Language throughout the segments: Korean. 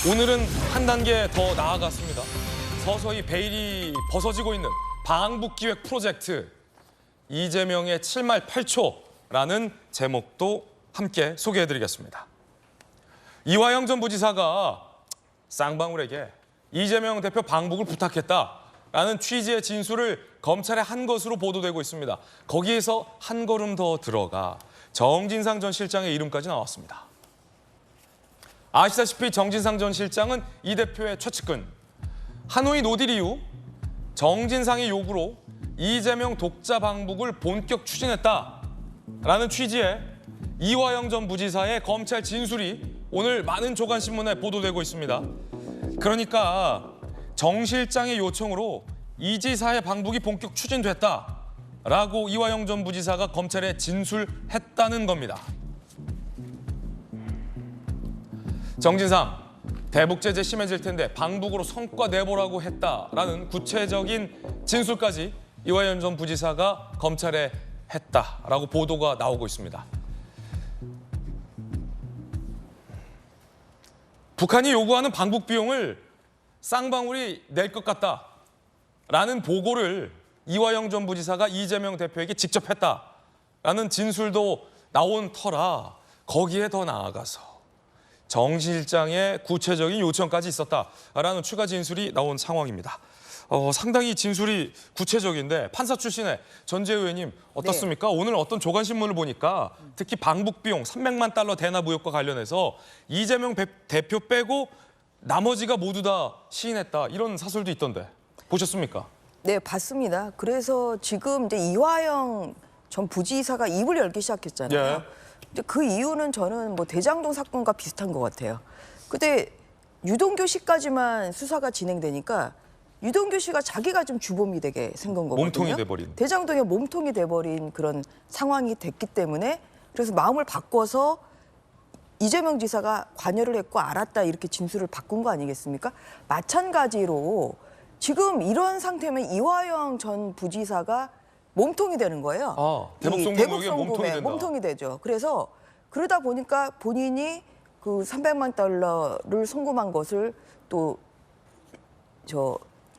오늘은 한 단계 더 나아갔습니다. 서서히 베일이 벗어지고 있는 방북기획 프로젝트 이재명의 7말 8초라는 제목도 함께 소개해드리겠습니다. 이화영 전 부지사가 쌍방울에게 이재명 대표 방북을 부탁했다라는 취지의 진술을 검찰에 한 것으로 보도되고 있습니다. 거기에서 한 걸음 더 들어가 정진상 전 실장의 이름까지 나왔습니다. 아시다시피 정진상 전 실장은 이 대표의 최측근. 하노이 노딜 이후 정진상의 요구로 이재명 독자 방북을 본격 추진했다라는 취지의 이화영 전 부지사의 검찰 진술이 오늘 많은 조간신문에 보도되고 있습니다. 그러니까 정 실장의 요청으로 이 지사의 방북이 본격 추진됐다라고 이화영 전 부지사가 검찰에 진술했다는 겁니다. 정진상, 대북 제재 심해질 텐데 방북으로 성과 내보라고 했다라는 구체적인 진술까지 이화영 전 부지사가 검찰에 했다라고 보도가 나오고 있습니다. 북한이 요구하는 방북 비용을 쌍방울이 낼 것 같다라는 보고를 이화영 전 부지사가 이재명 대표에게 직접 했다라는 진술도 나온 터라 거기에 더 나아가서 정 실장의 구체적인 요청까지 있었다라는 추가 진술이 나온 상황입니다. 상당히 진술이 구체적인데 판사 출신의 전재우 의원님 어떻습니까? 네. 오늘 어떤 조간신문을 보니까 특히 방북 비용 300만 달러 대납 의혹과 관련해서 이재명 대표 빼고 나머지가 모두 다 시인했다 이런 사설도 있던데 보셨습니까? 네, 봤습니다. 그래서 지금 이제 이화영 전 부지사가 입을 열기 시작했잖아요. 예. 그 이유는 저는 뭐 대장동 사건과 비슷한 것 같아요. 근데 유동규 씨까지만 수사가 진행되니까 유동규 씨가 자기가 좀 주범이 되게 생긴 거거든요. 몸통이 돼버린. 대장동의 몸통이 돼버린 그런 상황이 됐기 때문에 그래서 마음을 바꿔서 이재명 지사가 관여를 했고 알았다 이렇게 진술을 바꾼 거 아니겠습니까? 마찬가지로 지금 이런 상태면 이화영 전 부지사가 몸통이 되는 거예요. 대북송금에 몸통이 된다. 몸통이 되죠. 그래서 그러다 보니까 본인이 그 300만 달러를 송금한 것을 또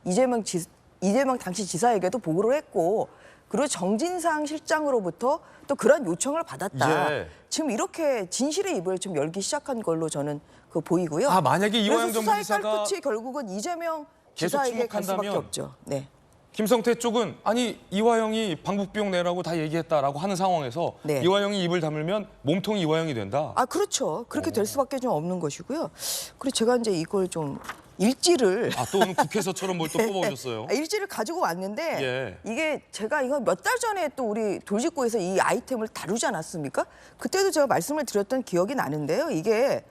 이재명 당시 지사에게도 보고를 했고 그리고 정진상 실장으로부터 또 그런 요청을 받았다. 예. 지금 이렇게 진실의 입을 좀 열기 시작한 걸로 저는 보이고요. 만약에 이화영 전 부지사가 수사의 끝이 결국은 이재명 계속 지사에게 갈 수밖에 침묵한다면 없죠. 네. 김성태 쪽은 아니 이화영이 방북 비용 내라고 다 얘기했다라고 하는 상황에서 네. 이화영이 입을 다물면 몸통이 이화영이 된다. 그렇죠. 그렇게 될 수밖에 좀 없는 것이고요. 그리고 제가 이제 이걸 좀 일지를 또 오늘 국회에서처럼 뭘 또 뽑아오셨어요? 일지를 가지고 왔는데 예. 이게 제가 이거 몇 달 전에 또 우리 돌직구에서 이 아이템을 다루지 않았습니까? 그때도 제가 말씀을 드렸던 기억이 나는데요. 이게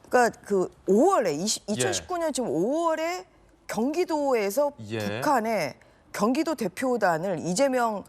그러니까 그 5월에 2019년 지금 5월에 경기도에서 예. 북한의 경기도 대표단을 이재명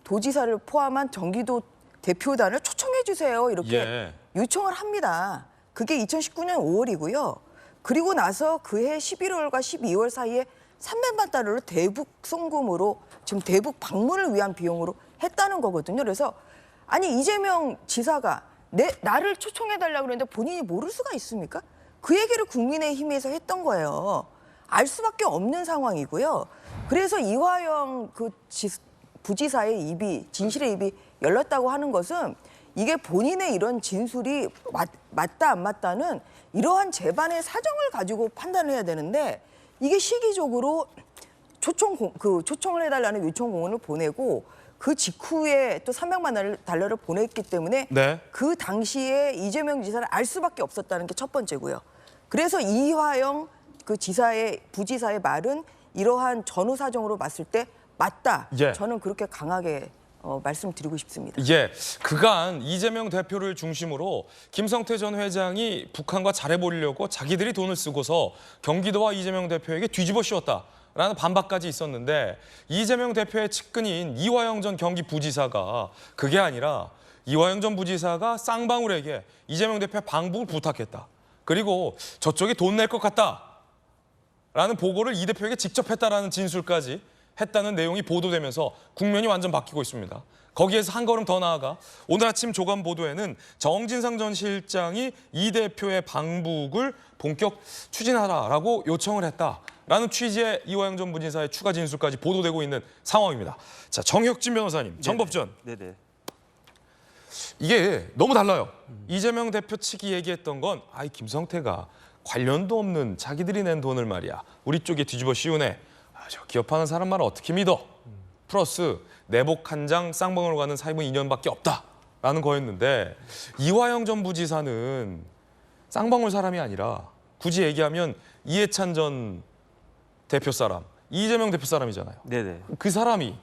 도지사를 포함한 경기도 대표단을 초청해 주세요. 이렇게 요청을 합니다. 그게 2019년 5월이고요. 그리고 나서 그해 11월과 12월 사이에 300만 달러를 대북 송금으로 지금 대북 방문을 위한 비용으로 했다는 거거든요. 그래서 아니 이재명 지사가 나를 초청해달라고 그랬는데 본인이 모를 수가 있습니까? 그 얘기를 국민의힘에서 했던 거예요. 알 수밖에 없는 상황이고요. 그래서 이화영 부지사의 진실의 입이 열렸다고 하는 것은 이게 본인의 이런 진술이 맞다 안 맞다는 이러한 재반의 사정을 가지고 판단을 해야 되는데 이게 시기적으로 초청을 해달라는 요청 공문을 보내고 그 직후에 또 300만 달러를 보냈기 때문에 그 당시에 이재명 지사를 알 수밖에 없었다는 게 첫 번째고요. 그래서 이화영 부지사의 말은 이러한 전후 사정으로 봤을 때 맞다. 저는 그렇게 강하게 말씀드리고 싶습니다. 그간 이재명 대표를 중심으로 김성태 전 회장이 북한과 잘해보려고 자기들이 돈을 쓰고서 경기도와 이재명 대표에게 뒤집어 씌웠다라는 반박까지 있었는데 이재명 대표의 측근인 이화영 전 경기부지사가 그게 아니라 이화영 전 부지사가 쌍방울에게 이재명 대표의 방북을 부탁했다. 그리고 저쪽이 돈 낼 것 같다라는 보고를 이 대표에게 직접 했다라는 진술까지 했다는 내용이 보도되면서 국면이 완전 바뀌고 있습니다. 거기에서 한 걸음 더 나아가 오늘 아침 조간 보도에는 정진상 전 실장이 이 대표의 방북을 본격 추진하라라고 요청을 했다라는 취지의 이화영 전 부지사의 추가 진술까지 보도되고 있는 상황입니다. 자, 정혁진 변호사님, 정법전. 네네. 이게 너무 달라요. 이재명 대표 측이 얘기했던 건 아이 김성태가 관련도 없는 자기들이 낸 돈을 말이야. 우리 쪽에 뒤집어 씌우네. 저 기업하는 사람 말을 어떻게 믿어? 플러스 내복 한 장 쌍방으로 가는 사입은 2년밖에 없다라는 거였는데 이화영 전 부지사는 쌍방울 사람이 아니라 굳이 얘기하면 이해찬 전 대표 사람, 이재명 대표 사람이잖아요. 네네. 그 사람이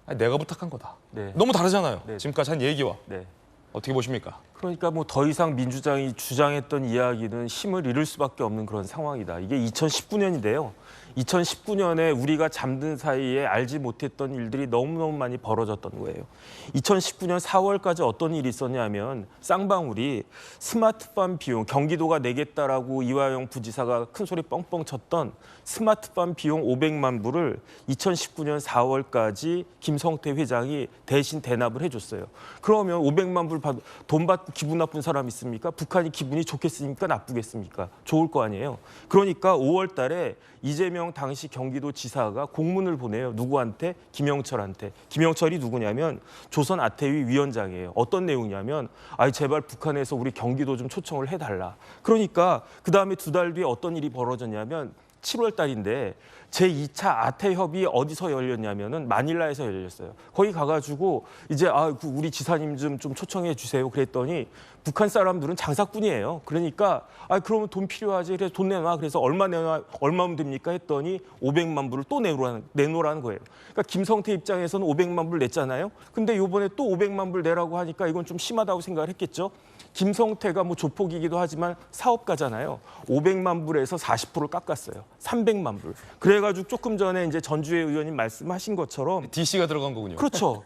아니, 내가 부탁한 거다. 네. 너무 다르잖아요. 네. 지금까지 한 얘기와. 네. 어떻게 보십니까? 그러니까 뭐 더 이상 민주당이 주장했던 이야기는 힘을 잃을 수밖에 없는 그런 상황이다. 이게 2019년인데요. 2019년에 우리가 잠든 사이에 알지 못했던 일들이 너무너무 많이 벌어졌던 거예요. 2019년 4월까지 어떤 일이 있었냐면 쌍방울이 스마트팜 비용, 경기도가 내겠다라고 이화영 부지사가 큰 소리 뻥뻥 쳤던 스마트팜 비용 500만 불을 2019년 4월까지 김성태 회장이 대신 대납을 해줬어요. 그러면 500만 불 돈 받고 기분 나쁜 사람 있습니까? 북한이 기분이 좋겠습니까? 나쁘겠습니까? 좋을 거 아니에요. 그러니까 5월 달에 이재명 당시 경기도지사가 공문을 보내요. 누구한테? 김영철한테. 김영철이 누구냐면 조선 아태위 위원장이에요. 어떤 내용이냐면 제발 북한에서 우리 경기도 좀 초청을 해달라. 그러니까 그다음에 2달 뒤에 어떤 일이 벌어졌냐면 7월 달인데 제2차 아태 협의 어디서 열렸냐면은 마닐라에서 열렸어요. 거기 가가지고 이제 우리 지사님 좀 초청해 주세요. 그랬더니 북한 사람들은 장사꾼이에요. 그러니까 그러면 돈 필요하지. 그래서 돈 내놔. 그래서 얼마면 됩니까? 했더니 500만 불을 또 내놓으라는 거예요. 그러니까 김성태 입장에서는 500만 불 냈잖아요. 근데 이번에 또 500만 불 내라고 하니까 이건 좀 심하다고 생각을 했겠죠. 김성태가 뭐 조폭이기도 하지만 사업가잖아요. 500만 불에서 40%를 깎았어요. 300만 불. 그래가지고 조금 전에 이제 전주혜 의원님 말씀하신 것처럼 DC가 들어간 거군요. 그렇죠.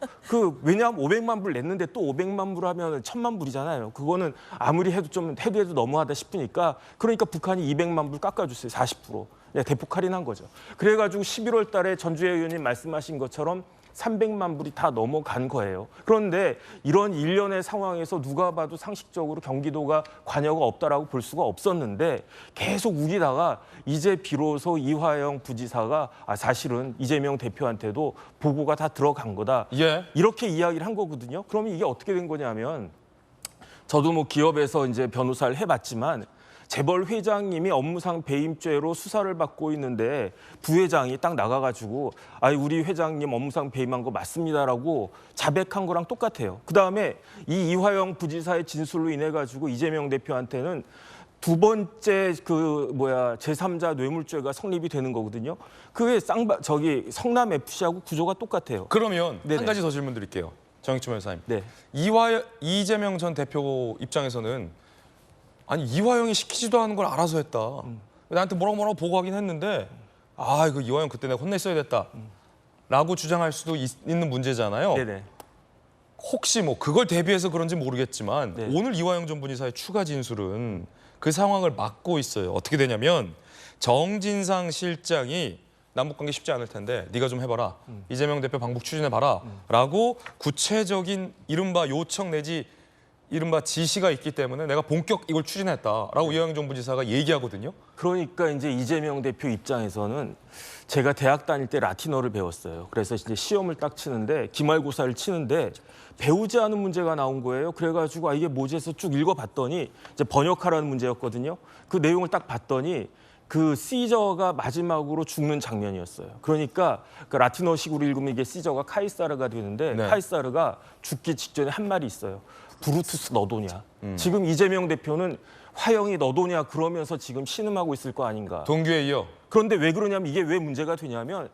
왜냐하면 500만 불 냈는데 또 500만 불 하면 1000만 불이잖아요. 그거는 아무리 해도 해도 너무하다 싶으니까 그러니까 북한이 200만 불 깎아줬어요. 40%. 대폭 할인한 거죠. 그래가지고 11월 달에 전주혜 의원님 말씀하신 것처럼 300만 불이 다 넘어간 거예요. 그런데 이런 일련의 상황에서 누가 봐도 상식적으로 경기도가 관여가 없다라고 볼 수가 없었는데 계속 우기다가 이제 비로소 이화영 부지사가 사실은 이재명 대표한테도 보고가 다 들어간 거다. 예. 이렇게 이야기를 한 거거든요. 그러면 이게 어떻게 된 거냐면 저도 뭐 기업에서 이제 변호사를 해봤지만 재벌 회장님이 업무상 배임죄로 수사를 받고 있는데 부회장이 딱 나가가지고 우리 회장님 업무상 배임한 거 맞습니다라고 자백한 거랑 똑같아요. 그다음에 이 이화영 부지사의 진술로 인해 가지고 이재명 대표한테는 두 번째 제3자 뇌물죄가 성립이 되는 거거든요. 그게 성남 FC하고 구조가 똑같아요. 그러면 네네. 한 가지 더 질문 드릴게요. 정익준 변호사님. 네. 이재명 전 대표 입장에서는 이화영이 시키지도 않은 걸 알아서 했다. 나한테 뭐라고 보고하긴 했는데 이거 이화영 그때 내가 혼냈어야 됐다. 라고 주장할 수도 있는 문제잖아요. 네네. 혹시 그걸 대비해서 그런지 모르겠지만 네. 오늘 이화영 전 부지사의 추가 진술은 그 상황을 막고 있어요. 어떻게 되냐면 정진상 실장이 남북관계 쉽지 않을 텐데 네가 좀 해봐라. 이재명 대표 방북 추진해봐라. 라고 구체적인 이른바 요청 내지 이른바 지시가 있기 때문에 내가 본격 이걸 추진했다라고 이화영 전 부지사가 얘기하거든요. 그러니까 이제 이재명 대표 입장에서는 제가 대학 다닐 때 라틴어를 배웠어요. 그래서 이제 시험을 딱 치는데 기말고사를 치는데 배우지 않은 문제가 나온 거예요. 그래가지고 이게 뭐지 해서 쭉 읽어봤더니 이제 번역하라는 문제였거든요. 그 내용을 딱 봤더니 그 시저가 마지막으로 죽는 장면이었어요. 그러니까 그 라틴어식으로 읽으면 이게 시저가 카이사르가 되는데 네. 카이사르가 죽기 직전에 한 말이 있어요. 브루투스 너도냐. 지금 이재명 대표는 화영이 너도냐 그러면서 지금 신음하고 있을 거 아닌가. 동규에 이어. 그런데 왜 그러냐면 이게 왜 문제가 되냐면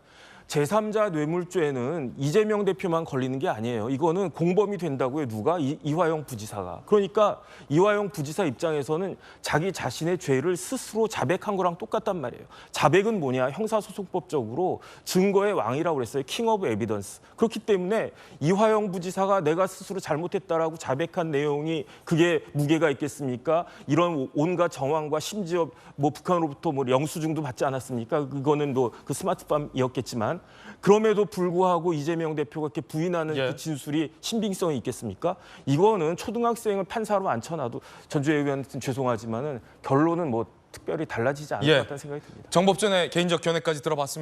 제3자 뇌물죄는 이재명 대표만 걸리는 게 아니에요. 이거는 공범이 된다고요. 누가? 이화영 부지사가. 그러니까 이화영 부지사 입장에서는 자기 자신의 죄를 스스로 자백한 거랑 똑같단 말이에요. 자백은 뭐냐? 형사소송법적으로 증거의 왕이라고 그랬어요. 킹 오브 에비던스. 그렇기 때문에 이화영 부지사가 내가 스스로 잘못했다라고 자백한 내용이 그게 무게가 있겠습니까? 이런 온갖 정황과 심지어 북한으로부터 영수증도 받지 않았습니까? 그거는 그 스마트팜이었겠지만 있지만 그럼에도 불구하고 이재명 대표가 이렇게 부인하는 예. 그 진술이 신빙성이 있겠습니까? 이거는 초등학생을 판사로 앉혀놔도 전주의 의원은 죄송하지만은 결론은 뭐 특별히 달라지지 않을 예. 것 같다는 생각이 듭니다. 정법전의 개인적 견해까지 들어봤습니다.